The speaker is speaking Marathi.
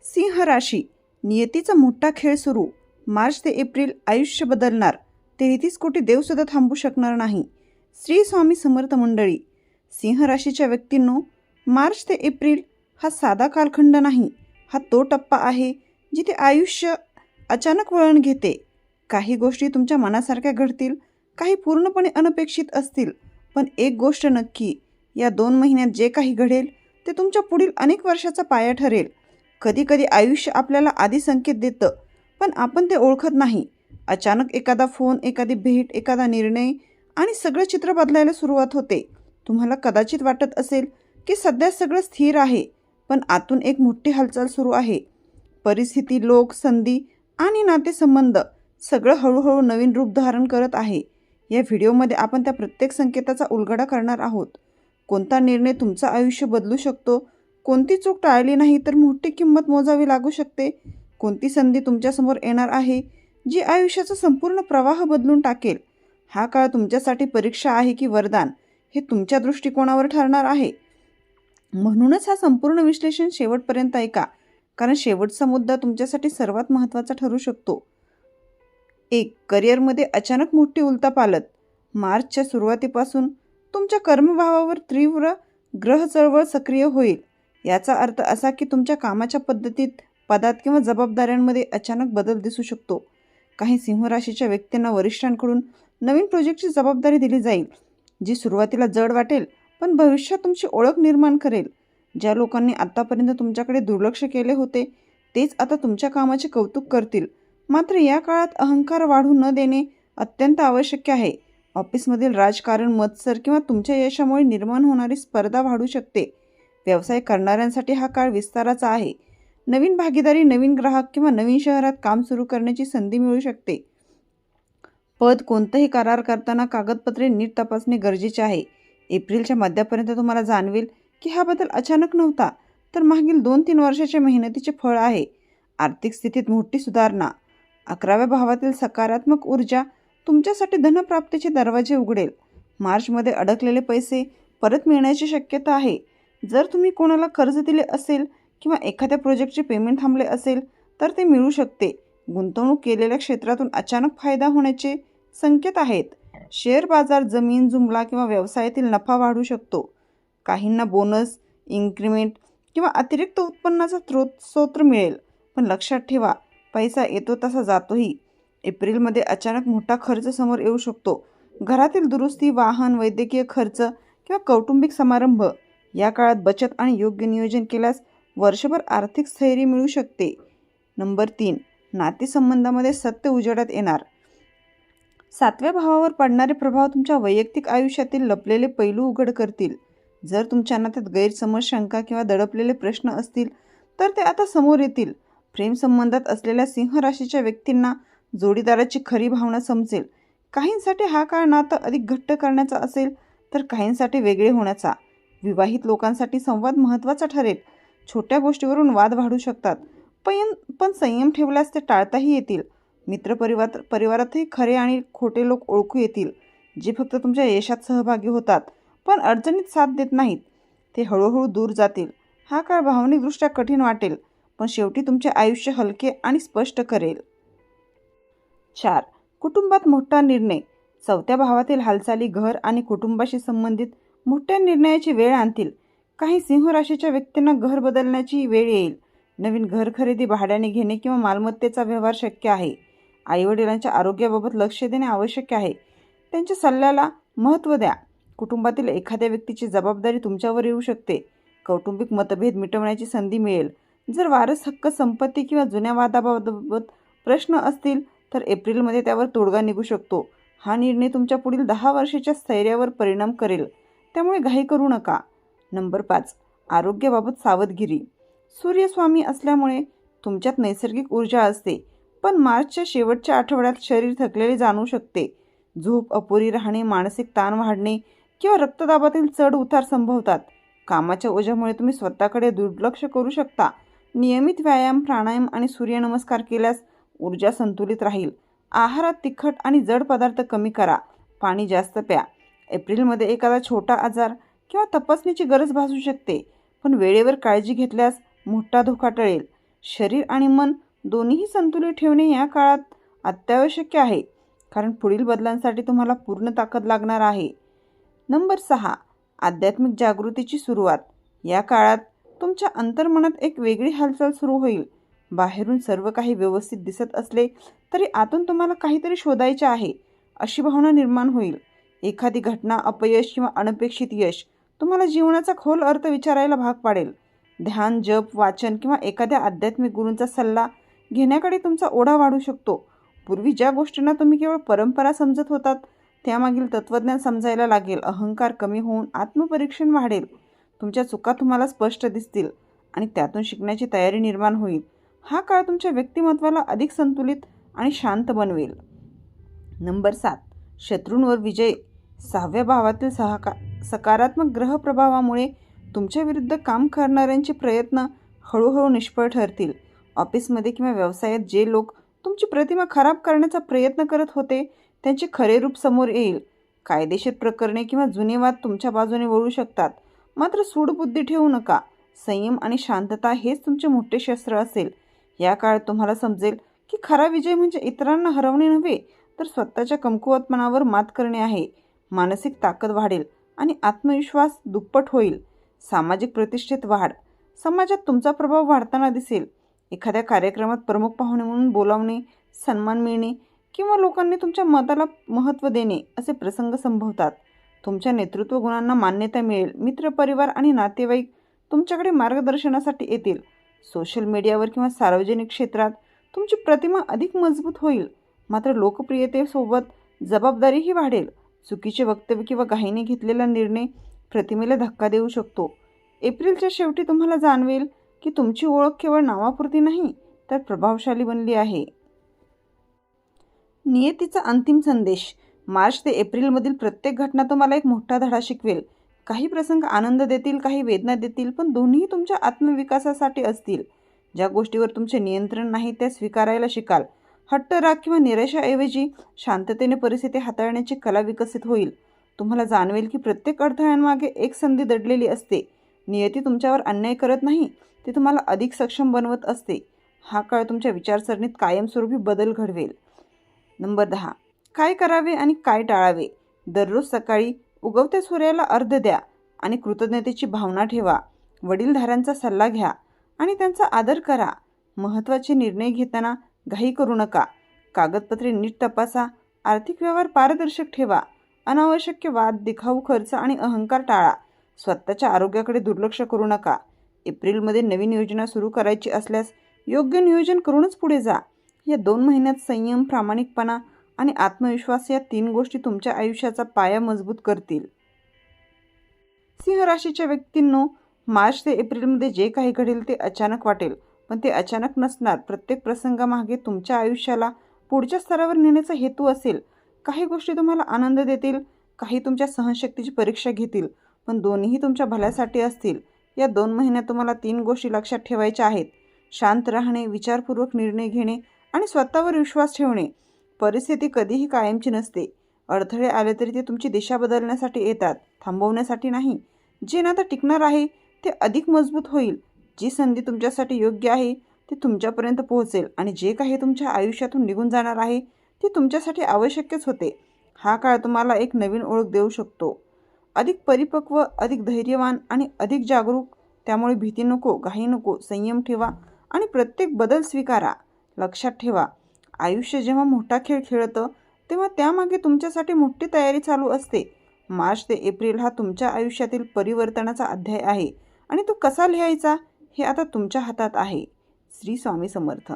सिंह राशी, नियतीचा मोठा खेळ सुरू. मार्च ते एप्रिल आयुष्य बदलणार. 33 कोटी देवसुद्धा थांबू शकणार नाही. श्री स्वामी समर्थ मंडळी. सिंह राशीच्या व्यक्तींनो, मार्च ते एप्रिल हा साधा कालखंड नाही. हा तो टप्पा आहे जिथे आयुष्य अचानक वळण घेते. काही गोष्टी तुमच्या मनासारख्या घडतील, काही पूर्णपणे अनपेक्षित असतील. पण एक गोष्ट नक्की, या 2 महिन्यात जे काही घडेल ते तुमच्या पुढील अनेक वर्षाचा पाया ठरेल. कधी कधी आयुष्य आपल्याला आधी संकेत देतं, पण आपण ते ओळखत नाही. अचानक एखादा फोन, एखादी भेट, एखादा निर्णय आणि सगळं चित्र बदलायला सुरुवात होते. तुम्हाला कदाचित वाटत असेल की सध्या सगळं स्थिर आहे, पण आतून एक मोठी हालचाल सुरू आहे. परिस्थिती, लोक, संधी आणि नातेसंबंध सगळं हळूहळू नवीन रूप धारण करत आहे. या व्हिडिओमध्ये आपण त्या प्रत्येक संकेताचा उलगडा करणार आहोत. कोणता निर्णय तुमचं आयुष्य बदलू शकतो, कोणती चूक टाळली नाही तर मोठी किंमत मोजावी लागू शकते, कोणती संधी तुमच्यासमोर येणार आहे जी आयुष्याचा संपूर्ण प्रवाह बदलून टाकेल. हा काळ तुमच्यासाठी परीक्षा आहे की वरदान, हे तुमच्या दृष्टिकोनावर ठरणार आहे. म्हणूनच हा संपूर्ण विश्लेषण शेवटपर्यंत ऐका, कारण शेवटचा मुद्दा तुमच्यासाठी सर्वात महत्त्वाचा ठरू शकतो. 1. करिअरमध्ये अचानक मोठी उलथापालथ. मार्चच्या सुरुवातीपासून तुमच्या कर्मभावावर तीव्र ग्रह चळवळ सक्रिय होईल. याचा अर्थ असा की तुमच्या कामाच्या पद्धतीत, पदात किंवा जबाबदाऱ्यांमध्ये अचानक बदल दिसू शकतो. काही सिंह राशीच्या व्यक्तींना वरिष्ठांकडून नवीन प्रोजेक्टची जबाबदारी दिली जाईल, जी सुरुवातीला जड वाटेल पण भविष्यात तुमची ओळख निर्माण करेल. ज्या लोकांनी आतापर्यंत तुमच्याकडे दुर्लक्ष केले होते तेच आता तुमच्या कामाचे कौतुक करतील. मात्र या काळात अहंकार वाढू न देणे अत्यंत आवश्यक आहे. ऑफिसमधील राजकारण, मत्सर किंवा तुमच्या यशामुळे निर्माण होणारी स्पर्धा वाढू शकते. व्यवसाय करणाऱ्यांसाठी हा काळ विस्ताराचा आहे. नवीन भागीदारी, नवीन ग्राहक किंवा नवीन शहरात काम सुरू करण्याची संधी मिळू शकते. पद, कोणताही करार करताना कागदपत्रे नीट तपासणे गरजेचे आहे. एप्रिलच्या मध्यापर्यंत तुम्हाला जाणवेल की हा बदल अचानक नव्हता, तर मागील 2-3 वर्षाच्या मेहनतीचे फळ आहे. आर्थिक स्थितीत मोठी सुधारणा. 11व्या भावातील सकारात्मक ऊर्जा तुमच्यासाठी धनप्राप्तीचे दरवाजे उघडेल. मार्चमध्ये अडकलेले पैसे परत मिळण्याची शक्यता आहे. जर तुम्ही कोणाला कर्ज दिले असेल किंवा एखाद्या प्रोजेक्टचे पेमेंट थांबले असेल तर ते मिळू शकते. गुंतवणूक केलेल्या क्षेत्रातून अचानक फायदा होण्याचे संकेत आहेत. शेअर बाजार, जमीन, जुमला किंवा व्यवसायातील नफा वाढू शकतो. काहींना बोनस, इन्क्रिमेंट किंवा अतिरिक्त उत्पन्नाचा स्रोत मिळेल. पण लक्षात ठेवा, पैसा येतो तसा जातोही. एप्रिलमध्ये अचानक मोठा खर्च समोर येऊ शकतो. घरातील दुरुस्ती, वाहन, वैद्यकीय खर्च किंवा कौटुंबिक समारंभ. या काळात बचत आणि योग्य नियोजन केल्यास वर्षभर आर्थिक स्थैर्य मिळू शकते. नंबर 3. नातेसंबंधामध्ये सत्य उजेडात येणार. 7व्या भावावर पडणारे प्रभाव तुमच्या वैयक्तिक आयुष्यातील लपलेले पैलू उघड करतील. जर तुमच्या नात्यात गैरसमज, शंका किंवा दडपलेले प्रश्न असतील तर ते आता समोर येतील. प्रेमसंबंधात असलेल्या सिंह राशीच्या व्यक्तींना जोडीदाराची खरी भावना समजेल. काहींसाठी हा काळ नातं अधिक घट्ट करण्याचा असेल तर काहींसाठी वेगळे होण्याचा. विवाहित लोकांसाठी संवाद महत्त्वाचा ठरेल. छोट्या गोष्टीवरून वाद वाढू शकतात, पण संयम ठेवल्यास ते टाळताही येतील. परिवारातही खरे आणि खोटे लोक ओळखू येतील, जे फक्त तुमच्या यशात सहभागी होतात पण अडचणीत साथ देत नाहीत. ते हळूहळू दूर जातील. हा काळ भावनिकदृष्ट्या कठीण वाटेल, पण शेवटी तुमचे आयुष्य हलके आणि स्पष्ट करेल. 4. कुटुंबात मोठा निर्णय. 4थ्या भावातील हालचाली घर आणि कुटुंबाशी संबंधित मोठ्या निर्णयाची वेळ आणतील. काही सिंह राशीच्या व्यक्तींना घर बदलण्याची वेळ येईल. नवीन घर खरेदी, भाड्याने घेणे किंवा मालमत्तेचा व्यवहार शक्य आहे. आईवडिलांच्या आरोग्याबाबत लक्ष देणे आवश्यक आहे. त्यांच्या सल्ल्याला महत्त्व द्या. कुटुंबातील एखाद्या व्यक्तीची जबाबदारी तुमच्यावर येऊ शकते. कौटुंबिक मतभेद मिटवण्याची संधी मिळेल. जर वारस हक्क, संपत्ती किंवा जुन्या वादाबाबत प्रश्न असतील तर एप्रिलमध्ये त्यावर तोडगा निघू शकतो. हा निर्णय तुमच्या पुढील 10 वर्षाच्या स्थैर्यावर परिणाम करेल, त्यामुळे घाई करू नका. नंबर 5. आरोग्याबाबत सावधगिरी. सूर्य स्वामी असल्यामुळे तुमच्यात नैसर्गिक ऊर्जा असते, पण मार्चच्या शेवटच्या आठवड्यात शरीर थकलेले जाणवू शकते. झोप अपुरी राहणे, मानसिक ताण वाढणे किंवा रक्तदाबातील चढ उतार संभवतात. कामाच्या ओझ्यामुळे तुम्ही स्वतःकडे दुर्लक्ष करू शकता. नियमित व्यायाम, प्राणायाम आणि सूर्यनमस्कार केल्यास ऊर्जा संतुलित राहील. आहारात तिखट आणि जड पदार्थ कमी करा. पाणी जास्त प्या. एप्रिलमध्ये एखादा छोटा आजार किंवा तपासणीची गरज भासू शकते, पण वेळेवर काळजी घेतल्यास मोठा धोका टळेल. शरीर आणि मन दोन्हीही संतुलित ठेवणे या काळात अत्यावश्यक आहे, कारण पुढील बदलांसाठी तुम्हाला पूर्ण ताकद लागणार आहे. नंबर 6. आध्यात्मिक जागृतीची सुरुवात. या काळात तुमच्या अंतर्मनात एक वेगळी हालचाल सुरू होईल. बाहेरून सर्व काही व्यवस्थित दिसत असले तरी आतून तुम्हाला काहीतरी शोधायचे आहे अशी भावना निर्माण होईल. एखादी घटना, अपयश किंवा अनपेक्षित यश तुम्हाला जीवनाचा खोल अर्थ विचारायला भाग पाडेल. ध्यान, जप, वाचन किंवा एखाद्या आध्यात्मिक गुरूंचा सल्ला घेण्याकडे तुमचा ओढा वाढू शकतो. पूर्वी ज्या गोष्टींना तुम्ही केवळ परंपरा समजत होतात त्यामागील तत्त्वज्ञान समजायला लागेल. अहंकार कमी होऊन आत्मपरीक्षण वाढेल. तुमच्या चुका तुम्हाला स्पष्ट दिसतील आणि त्यातून शिकण्याची तयारी निर्माण होईल. हा काळ तुमच्या व्यक्तिमत्वाला अधिक संतुलित आणि शांत बनवेल. नंबर 7. शत्रूंवर विजय. 6व्या भावातील सकारात्मक ग्रह प्रभावामुळे तुमच्या विरुद्ध काम करणाऱ्यांचे प्रयत्न हळूहळू निष्फळ ठरतील. ऑफिसमध्ये किंवा व्यवसायात जे लोक तुमची प्रतिमा खराब करण्याचा प्रयत्न करत होते त्यांचे खरे रूप समोर येईल. कायदेशीर प्रकरणे किंवा जुने वाद तुमच्या बाजूने वळू शकतात. मात्र सूडबुद्धी ठेवू नका. संयम आणि शांतता हेच तुमचे मोठे शस्त्र असेल. या काळात तुम्हाला समजेल की खरा विजय म्हणजे इतरांना हरवणे नव्हे तर स्वतःच्या कमकुवतपणावर मात करणे आहे. मानसिक ताकद वाढेल आणि आत्मविश्वास दुप्पट होईल. सामाजिक प्रतिष्ठेत वाढ. समाजात तुमचा प्रभाव वाढताना दिसेल. एखाद्या कार्यक्रमात प्रमुख पाहुणे म्हणून बोलावणे, सन्मान मिळणे किंवा लोकांनी तुमच्या मताला महत्त्व देणे असे प्रसंग संभवतात. तुमच्या नेतृत्व गुणांना मान्यता मिळेल. मित्रपरिवार आणि नातेवाईक तुमच्याकडे मार्गदर्शनासाठी येतील. सोशल मीडियावर किंवा सार्वजनिक क्षेत्रात तुमची प्रतिमा अधिक मजबूत होईल. मात्र लोकप्रियतेसोबत जबाबदारीही वाढेल. चुकीचे वक्तव्य किंवा घाईने घेतलेला निर्णय प्रतिमेला धक्का देऊ शकतो. एप्रिलच्या शेवटी तुम्हाला जाणवेल की तुमची ओळख केवळ नावापुरती नाही तर प्रभावशाली बनली आहे. नियतीचा अंतिम संदेश. मार्च ते एप्रिलमधील प्रत्येक घटना तुम्हाला एक मोठा धडा शिकवेल. काही प्रसंग आनंद देतील, काही वेदना देतील, पण दोन्ही तुमच्या आत्मविकासासाठी असतील. ज्या गोष्टीवर तुमचे नियंत्रण नाही त्या स्वीकारायला शिकाल. हट्ट, राग किंवा निराशाऐवजी शांततेने परिस्थिती हाताळण्याची कला विकसित होईल. तुम्हाला जाणवेल की प्रत्येक अडथळ्यांमागे एक संधी दडलेली असते. नियती तुमच्यावर अन्याय करत नाही, ते तुम्हाला अधिक सक्षम बनवत असते. हा काळ तुमच्या विचारसरणीत कायमस्वरूपी बदल घडवेल. नंबर 10. काय करावे आणि काय टाळावे. दररोज सकाळी उगवत्या सूर्याला अर्घ्य द्या आणि कृतज्ञतेची भावना ठेवा. वडीलधाऱ्यांचा सल्ला घ्या आणि त्यांचा आदर करा. महत्त्वाचे निर्णय घेताना घाई करू नका. कागदपत्रे नीट तपासा. आर्थिक व्यवहार पारदर्शक ठेवा. अनावश्यक वाद, दिखाऊ खर्च आणि अहंकार टाळा. स्वतःच्या आरोग्याकडे दुर्लक्ष करू नका. एप्रिलमध्ये नवीन योजना सुरू करायची असल्यास योग्य नियोजन करूनच पुढे जा. या 2 महिन्यात संयम, प्रामाणिकपणा आणि आत्मविश्वास या 3 गोष्टी तुमच्या आयुष्याचा पाया मजबूत करतील. सिंह राशीच्या व्यक्तींनो, मार्च ते एप्रिलमध्ये जे काही घडेल ते अचानक वाटेल, पण ते अचानक नसणार. प्रत्येक प्रसंगामागे तुमच्या आयुष्याला पुढच्या स्तरावर नेण्याचा हेतू असेल. काही गोष्टी तुम्हाला आनंद देतील, काही तुमच्या सहनशक्तीची परीक्षा घेतील, पण दोन्हीही तुमच्या भल्यासाठी असतील. या 2 महिन्यात तुम्हाला 3 गोष्टी लक्षात ठेवायच्या आहेत. शांत राहणे, विचारपूर्वक निर्णय घेणे आणि स्वतःवर विश्वास ठेवणे. परिस्थिती कधीही कायमची नसते. अडथळे आले तरी ते तुमची दिशा बदलण्यासाठी येतात, थांबवण्यासाठी नाही. जे नातं टिकणार आहे ते अधिक मजबूत होईल. जी संधी तुमच्यासाठी योग्य आहे ती तुमच्यापर्यंत पोहोचेल आणि जे काही तुमच्या आयुष्यातून निघून जाणार आहे ते तुमच्यासाठी आवश्यकच होते. हा काळ तुम्हाला एक नवीन ओळख देऊ शकतो. अधिक परिपक्व, अधिक धैर्यवान आणि अधिक जागरूक. त्यामुळे भीती नको, घाई नको. संयम ठेवा आणि प्रत्येक बदल स्वीकारा. लक्षात ठेवा, आयुष्य जेव्हा मोठा खेळ खेळतं तेव्हा त्यामागे तुमच्यासाठी मोठी तयारी चालू असते. मार्च ते एप्रिल हा तुमच्या आयुष्यातील परिवर्तनाचा अध्याय आहे आणि तो कसा लिहायचा हे आता तुमच्या हातात आहे. श्री स्वामी समर्थ.